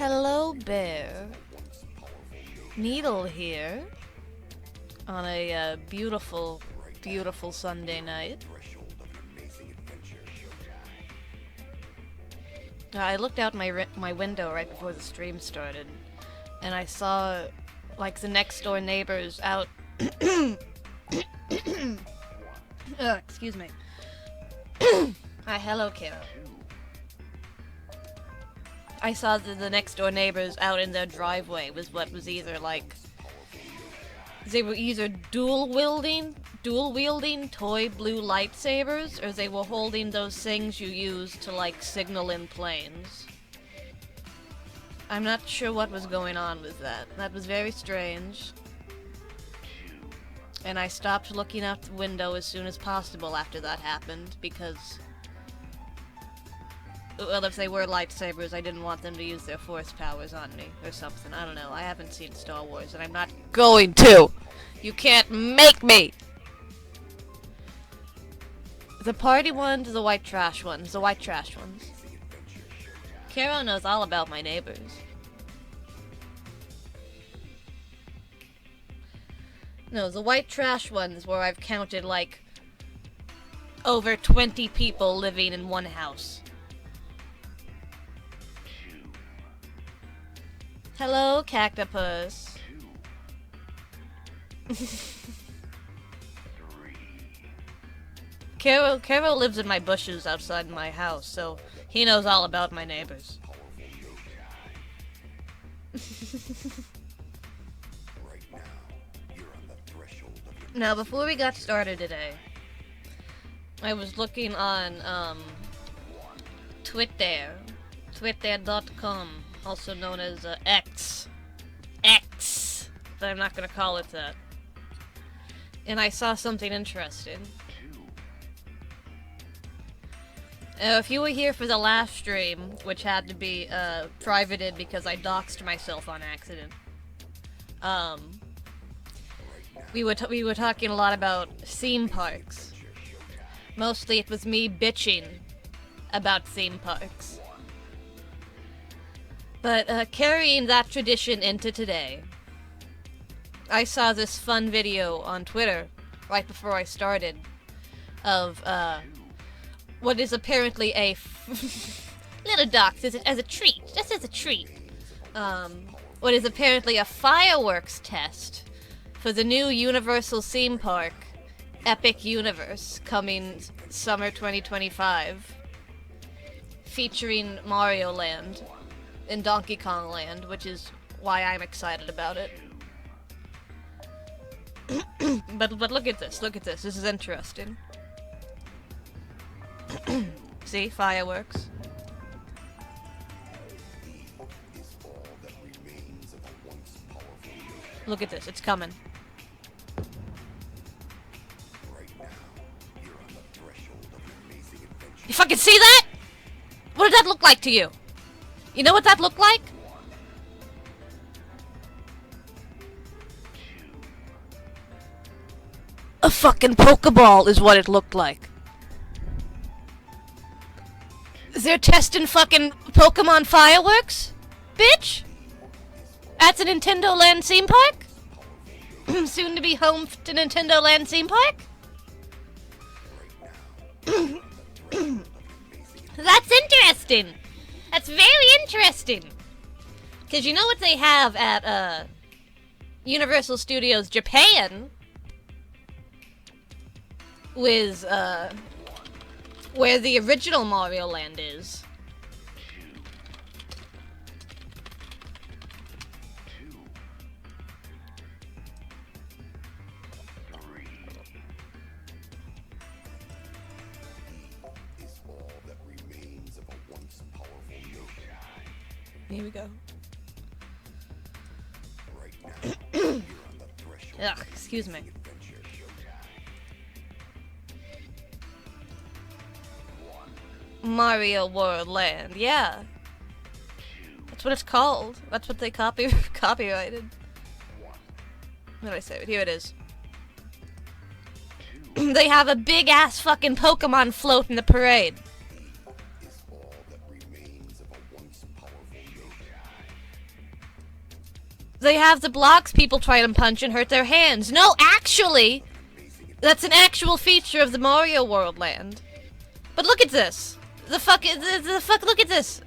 Hello, Bear. Needle here on a beautiful, beautiful Sunday night. I looked out my window right before the stream started, and I saw, like, the next door neighbors out. Excuse me. Hi, hello, Kara. I saw the next door neighbors out in their driveway was what was either like they were either dual wielding toy blue lightsabers, or they were holding those things you use to like signal in planes. I'm not sure what was going on with that. That was very strange. And I stopped looking out the window as soon as possible after that happened, because well, if they were lightsabers, I didn't want them to use their force powers on me, or something. I don't know. I haven't seen Star Wars, and I'm not going to! You can't make me! The party ones, the white trash ones. The white trash ones. Karo knows all about my neighbors. No, the white trash ones where I've counted, like, over 20 people living in one house. Hello, Cactopus. Karo lives in my bushes outside my house, so he knows all about my neighbors. Now, before we got started today, I was looking on, Twitter. Twitter.com. Also known as X, but I'm not gonna call it that. And I saw something interesting. If you were here for the last stream, which had to be privated because I doxed myself on accident, we were talking a lot about theme parks. Mostly it was me bitching about theme parks. But, carrying that tradition into today, I saw this fun video on Twitter, right before I started, of, what is apparently a little dox, as a treat, just as a treat, what is apparently a fireworks test for the new Universal theme park, Epic Universe, coming summer 2025, featuring Mario Land in Donkey Kong Land, which is why I'm excited about it. but look at this, this is interesting. See, fireworks. Look at this, it's coming. You fucking see that? What did that look like to you? You know what that looked like? A fucking Pokeball is what it looked like. They're testing fucking Pokemon fireworks? Bitch? At a Nintendo Land theme park? Soon to be home to Nintendo Land theme park? That's interesting! That's very interesting! Because you know what they have at, Universal Studios Japan? With, where the original Mario Land is. Here we go. Ugh, excuse me. Mario World Land, yeah. That's what it's called. That's what they copyrighted. What did I say? Here it is. They have a big-ass fucking Pokemon float in the parade. They have the blocks people try and punch and hurt their hands. No, actually, that's an actual feature of the Mario World land. But look at this. The fuck, look at this.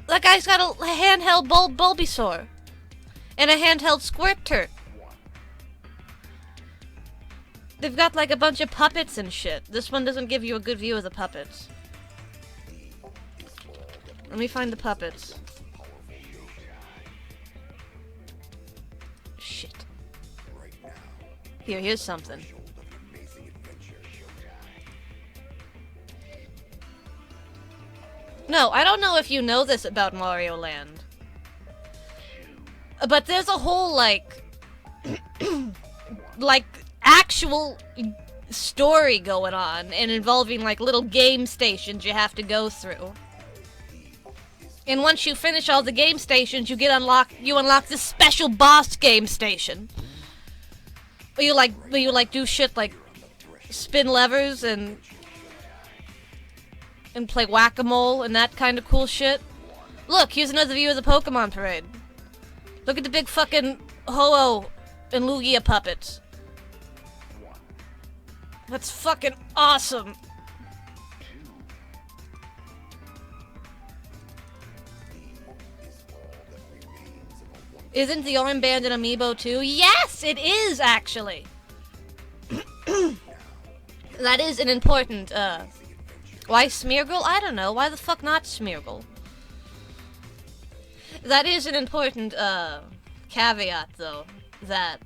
That guy's got a handheld Bulbasaur. And a handheld Squirtle. They've got like a bunch of puppets and shit. This one doesn't give you a good view of the puppets. Let me find the puppets. Shit. Here's something. No, I don't know if you know this about Mario Land. But there's a whole, like... like, actual story going on, and involving, like, little game stations you have to go through. And once you finish all the game stations, you unlock this special boss game station. Where you do shit like spin levers and play whack-a-mole and that kind of cool shit. Look, here's another view of the Pokemon parade. Look at the big fucking Ho-Oh and Lugia puppets. That's fucking awesome. Isn't the armband an amiibo too? Yes, it is, actually! That is an important, Why Smeargle? I don't know. Why the fuck not Smeargle? That is an important, caveat, though. That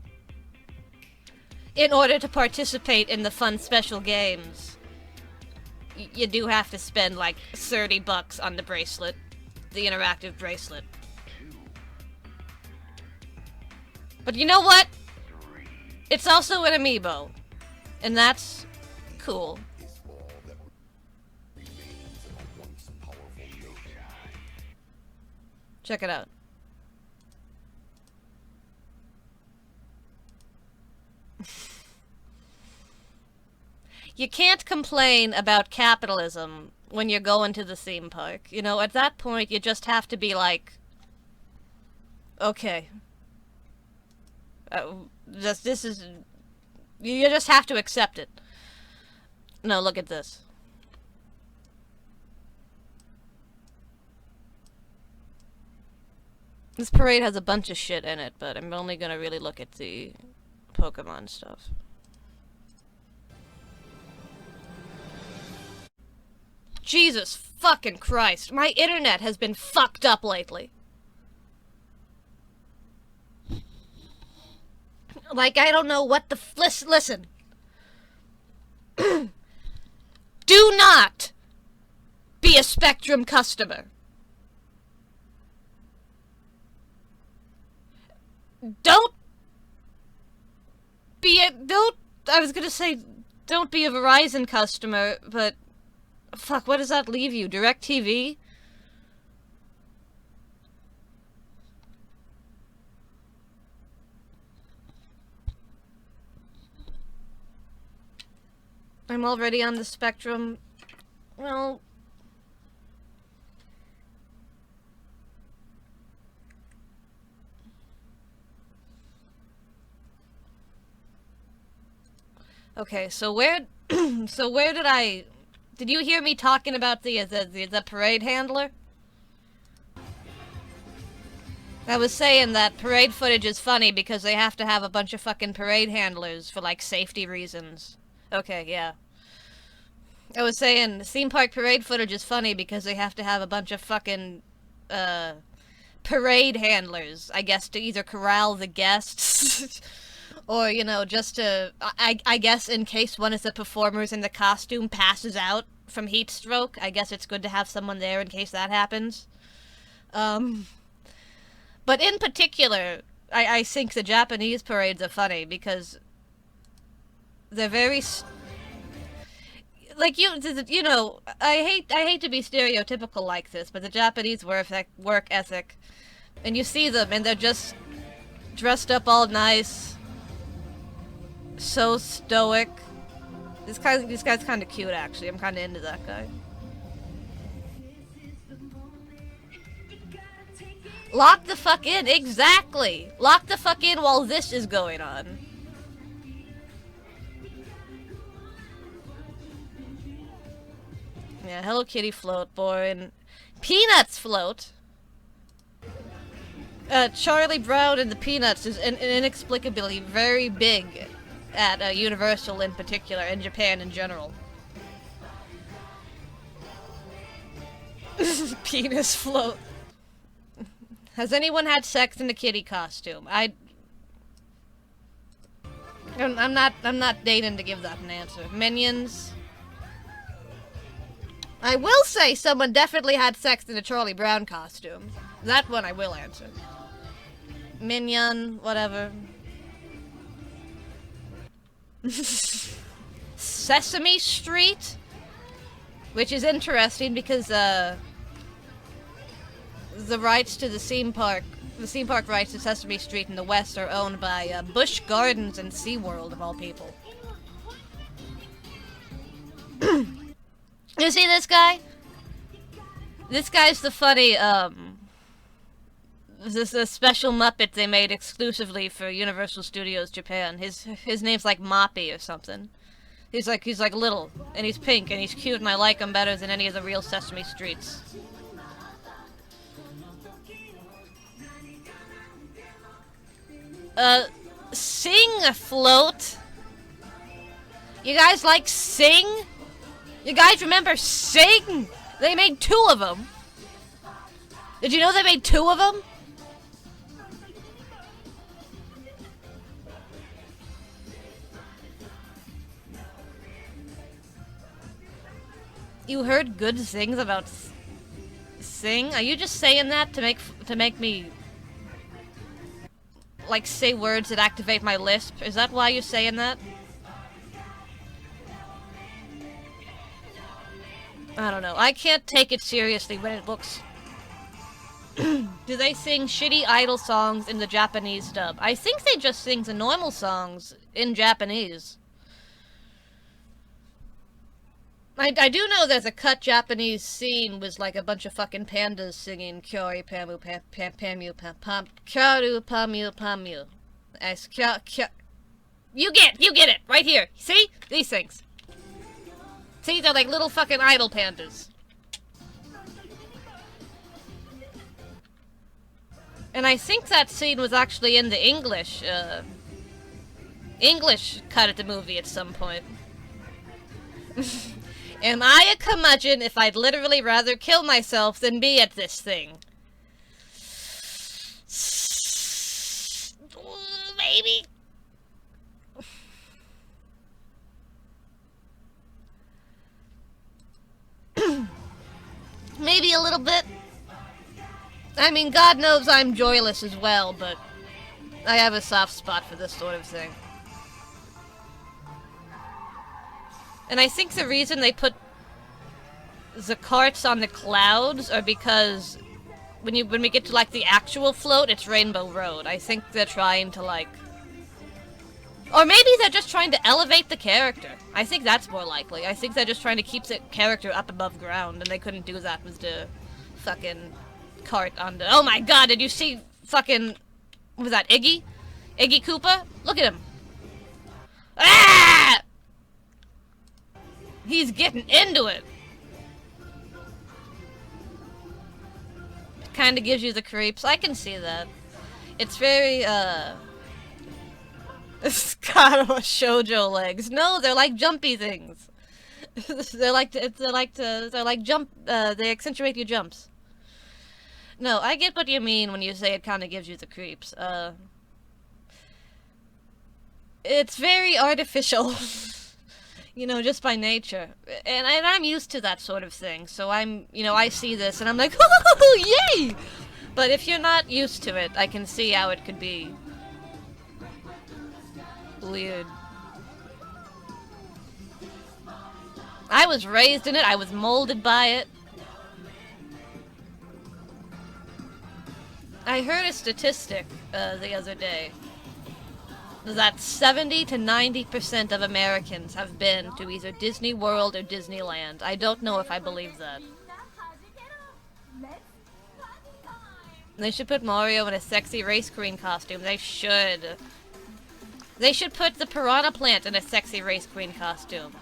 in order to participate in the fun special games, you do have to spend, like, $30 on the bracelet. The interactive bracelet. But you know what? It's also an amiibo. And that's cool. Check it out. You can't complain about capitalism when you're going to the theme park. You know, at that point, you just have to be like, okay. This is... You just have to accept it. No, look at this. This parade has a bunch of shit in it, but I'm only gonna really look at the Pokemon stuff. Jesus fucking Christ. My internet has been fucked up lately. Like, I don't know what the listen. Do not be a Spectrum customer. Don't I was gonna say, don't be a Verizon customer, but fuck, what does that leave you? DirecTV? I'm already on the Spectrum. Well... Okay, so where... so where did I... Did you hear me talking about the parade handler? I was saying that parade footage is funny because they have to have a bunch of fucking parade handlers for, like, safety reasons. Okay, yeah. I was saying, theme park parade footage is funny because they have to have a bunch of fucking, parade handlers, I guess, to either corral the guests, or, you know, just to, I guess in case one of the performers in the costume passes out from heat stroke, I guess it's good to have someone there in case that happens. But in particular, I think the Japanese parades are funny because they're very, like, you know, I hate to be stereotypical like this, but the Japanese work ethic, and you see them, and they're just dressed up all nice, so stoic. This guy's kind of cute, actually. I'm kind of into that guy. Lock the fuck in, exactly! Lock the fuck in while this is going on. Yeah, Hello Kitty float, boy, and Peanuts float! Charlie Brown and the Peanuts is inexplicably very big at Universal in particular, and Japan in general. Penis float. Has anyone had sex in a kitty costume? I'm not dating to give that an answer. Minions. I will say someone definitely had sex in a Charlie Brown costume. That one I will answer. Minion, whatever. Sesame Street? Which is interesting because, the rights to the theme park rights to Sesame Street in the West are owned by, Busch Gardens and SeaWorld, of all people. You see this guy? This guy's the funny, this is a special Muppet they made exclusively for Universal Studios Japan. His name's like Moppy or something. He's like little, and he's pink, and he's cute, and I like him better than any of the real Sesame Streets. Sing Float? You guys like Sing? You guys remember Sing? They made 2 of them. Did you know they made 2 of them? You heard good things about Sing? Are you just saying that to make me like say words that activate my lisp? Is that why you're saying that? I don't know. I can't take it seriously when it looks... Do they sing shitty idol songs in the Japanese dub? I think they just sing the normal songs in Japanese. I do know there's a cut Japanese scene with like a bunch of fucking pandas singing Kyori Pamu Pamu Pam Kyaru Pamu Pamu. As You get it right here. See? These things. See, they're like little fucking idol pandas. And I think that scene was actually in the English cut of the movie at some point. Am I a curmudgeon if I'd literally rather kill myself than be at this thing? Maybe. Maybe a little bit. I mean, God knows I'm joyless as well, but I have a soft spot for this sort of thing. And I think the reason they put the carts on the clouds are because when we get to like the actual float, it's Rainbow Road. I think they're trying to like, or maybe they're just trying to elevate the character. I think that's more likely. I think they're just trying to keep the character up above ground, and they couldn't do that with the fucking cart on the... Oh my god, did you see fucking... What was that, Iggy? Iggy Koopa? Look at him. Ah! He's getting into it. Kinda gives you the creeps. I can see that. It's very, It's got shoujo legs. No, they're like jumpy things. They accentuate your jumps. No, I get what you mean when you say it kinda gives you the creeps. It's very artificial. You know, just by nature. And I'm used to that sort of thing, so I see this and I'm like, oh, yay! But if you're not used to it, I can see how it could be weird. I was raised in it, I was molded by it. I heard a statistic the other day that 70 to 90% of Americans have been to either Disney World or Disneyland. I don't know if I believe that. They should put Mario in a sexy race queen costume. They should. They should put the piranha plant in a sexy race queen costume.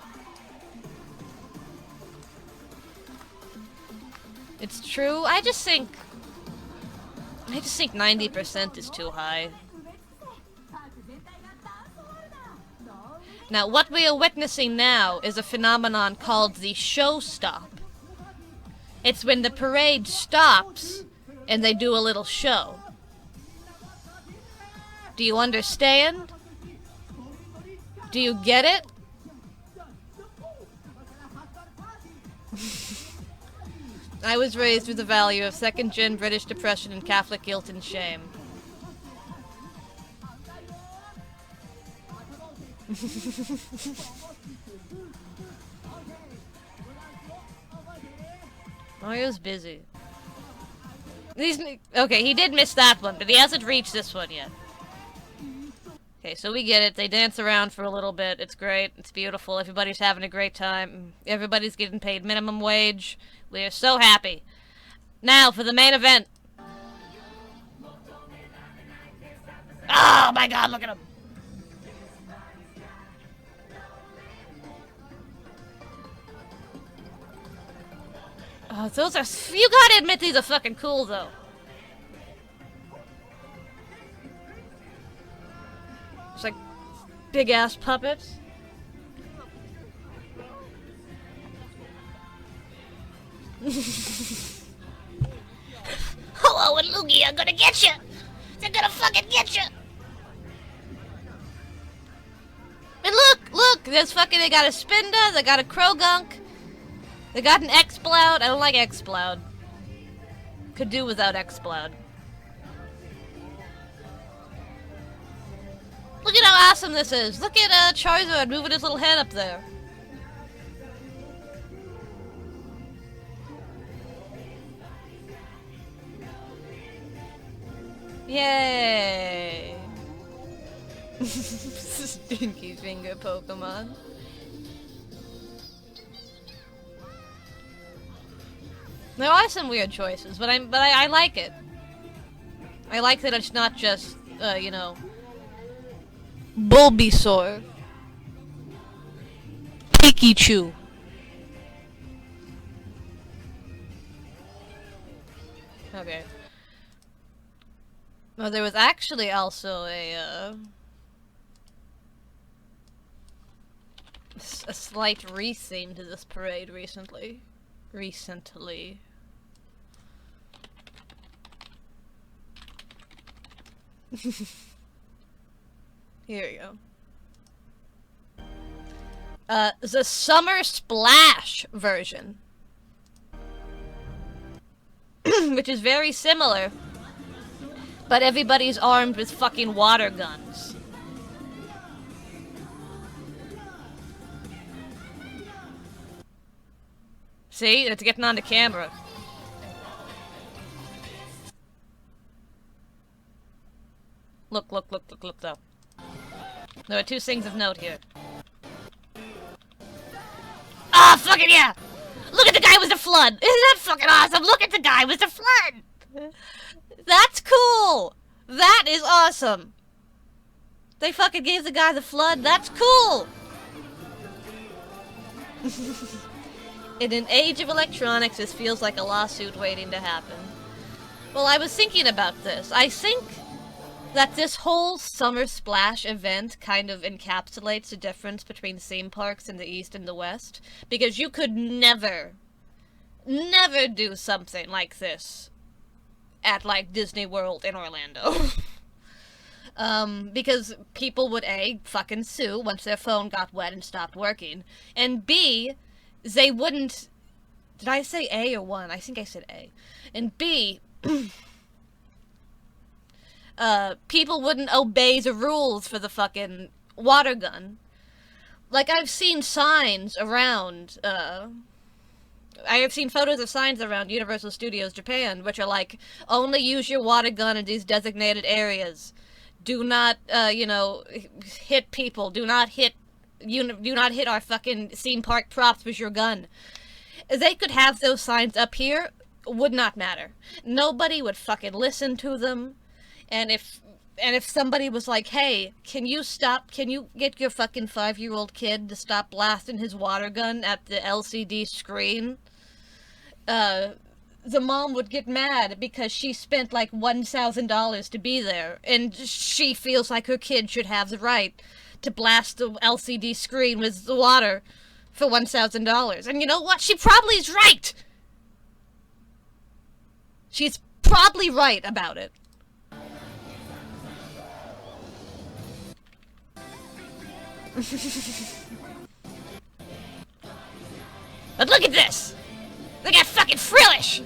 It's true. I just think 90% is too high. Now, what we are witnessing now is a phenomenon called the show stop. It's when the parade stops and they do a little show. Do you understand? Do you get it? I was raised with the value of second-gen British depression and Catholic guilt and shame. Mario's busy. Okay, he did miss that one, but he hasn't reached this one yet. Okay, so we get it. They dance around for a little bit. It's great. It's beautiful. Everybody's having a great time. Everybody's getting paid minimum wage. We are so happy. Now for the main event. Oh my god, look at him. Oh, those are... You gotta admit these are fucking cool, though. It's like big-ass puppets. Hello and Luigi, I'm gonna get you! They're gonna fucking get you! And look! There's fucking... They got a Spinda, they got a Krogunk. They got an X-Bloud. I don't like X-Bloud. Could do without X-Bloud. Look at how awesome this is. Look at Charizard moving his little head up there. Yay! Stinky finger Pokemon. There are some weird choices, but I like it. I like that it's not just, you know, Bulbasaur, Pikachu. Okay. Well, there was actually also a slight retheme to this parade recently. Here we go. The Summer Splash version. Which is very similar. But everybody's armed with fucking water guns. See? It's getting on the camera. Look, though. There are two things of note here. Ah, fucking yeah! Look at the guy with the flood! Isn't that fucking awesome? Look at the guy with the flood! That's cool! That is awesome! They fucking gave the guy the flood. That's cool! In an age of electronics, this feels like a lawsuit waiting to happen. Well, I was thinking about this. I think that this whole Summer Splash event kind of encapsulates the difference between theme parks in the East and the West. Because you could never do something like this at, like, Disney World in Orlando. Because people would A, fucking sue once their phone got wet and stopped working, and B, they wouldn't... Did I say A or 1? I think I said A. And B, people wouldn't obey the rules for the fucking water gun. Like, I've seen signs around, I have seen photos of signs around Universal Studios Japan, which are like, only use your water gun in these designated areas. Do not, you know, hit people. Do not hit our fucking theme park props with your gun. They could have those signs up here, would not matter. Nobody would fucking listen to them. And if somebody was like, hey, can you get your fucking 5-year-old kid to stop blasting his water gun at the LCD screen? The mom would get mad because she spent like $1,000 to be there, and she feels like her kid should have the right to blast the LCD screen with the water for $1,000. And you know what? She probably is right! She's probably right about it. But look at this! They got fucking frillish!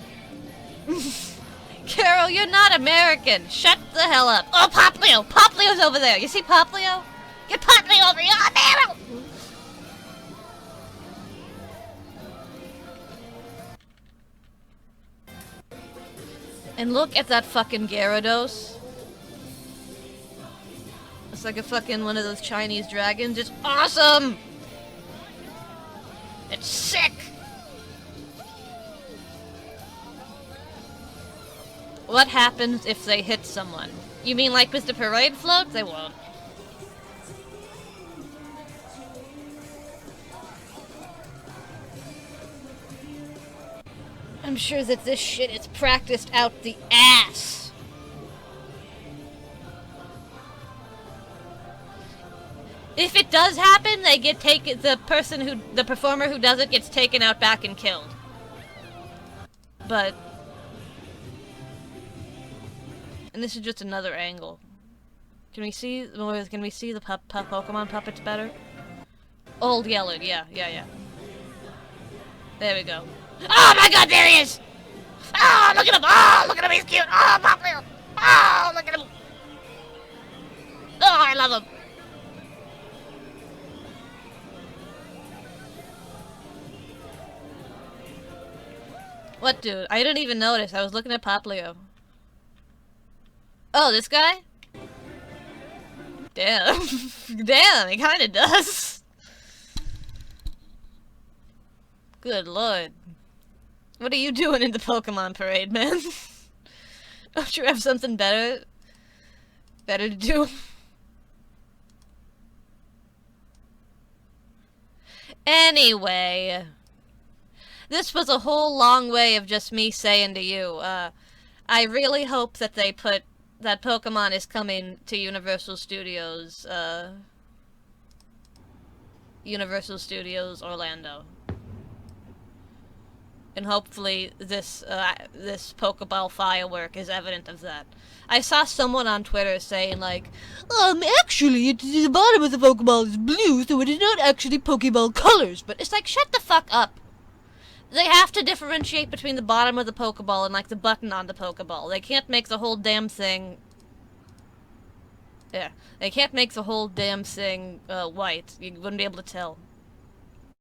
Carol, you're not American. Shut the hell up. Oh, Poplio! Poplio's over there. You see Poplio? Get Poplio over here! Oh, man! And look at that fucking Gyarados. It's like a fucking one of those Chinese dragons. It's awesome! It's sick! What happens if they hit someone? You mean like with the parade float? They won't. I'm sure that this shit is practiced out the ass. If it does happen, they get taken. The performer who does it gets taken out back and killed. But. And this is just another angle. Can we see the Pokemon puppets better? Old Yellow, yeah. There we go. Oh my god, there he is! Oh, look at him! Oh, look at him, he's cute! Oh, Poplio! Oh, look at him! Oh, I love him! What, dude? I didn't even notice. I was looking at Poplio. Oh, this guy? Damn. Damn, he kinda does. Good lord. What are you doing in the Pokemon parade, man? Don't you have something better to do? Anyway. This was a whole long way of just me saying to you, I really hope that they put that Pokemon is coming to Universal Studios Orlando. And hopefully this Pokeball firework is evident of that. I saw someone on Twitter saying like, actually the bottom of the Pokeball is blue, so it is not actually Pokeball colors. But it's like, shut the fuck up. They have to differentiate between the bottom of the Pokeball and, like, the button on the Pokeball. They can't make the whole damn thing... Yeah. They can't make the whole damn thing, white. You wouldn't be able to tell.